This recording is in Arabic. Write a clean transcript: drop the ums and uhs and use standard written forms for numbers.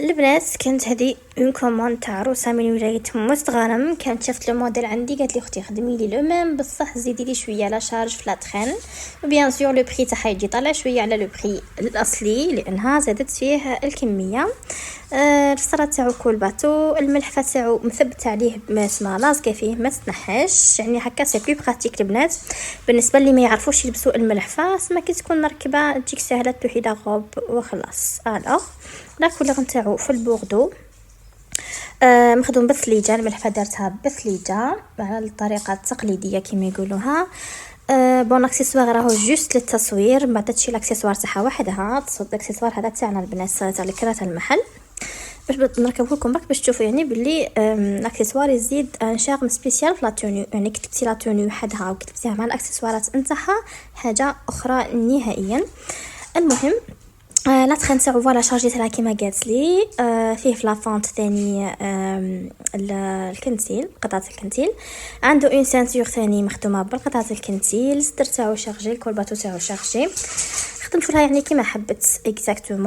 البنات كانت هذه اون كوموند تاع عروسه من ولايتهم مستغرم. كانت شافت لو موديل عندي قالت لي اختي خدمي لي لو ميم بصح زيدي لي شويه لا شارج في لا ترين وبيان سور لو بري تاعها يجي طالع شويه على لو بري الاصلي لانها زادت فيه الكميه. الفطره تاعو كول باتو، الملحفه تاعو مثبت عليه اسمها لاصقه فيه ما تتنحش، يعني هكا سي بلو براتيك البنات بالنسبه اللي ما يعرفوش يلبسوا الملحفه. سما كي تكون مركبه تجيك سهله تلوحي لا غوب وخلاص. الوغ لا كولور نتاعو في البوردو، مخدوم بثليجه، الملحفه دارتها بثليجه على الطريقه التقليديه كما يقولوها. بون اكسسوار راهو جوست للتصوير، ما عطاتش الاكسسوار تاعها وحدها. تصد الاكسسوار هذا تاعنا البنات تاع الكرات المحل باش نركبه لكم برك باش تشوفوا يعني باللي الاكسسوار يزيد ان شارم سبيسيال في لا توني. يعني كتبتي لا توني وحدها وكتبتيها مع الاكسسوارات نتاعها حاجه اخرى نهائيا. المهم لا تخن تاعو فوالا شارجيتها كيما قالت لي. فيه في لافونت ثاني الكنتيل، قطعه الكنتيل. عنده اون سانتور ثاني مخدومه بالقطعه الكنتيل. الصدر تاعو شارجي، الكولباتو تاعو شارجي. خدمت لها يعني كيما حبت اكزاكتومون.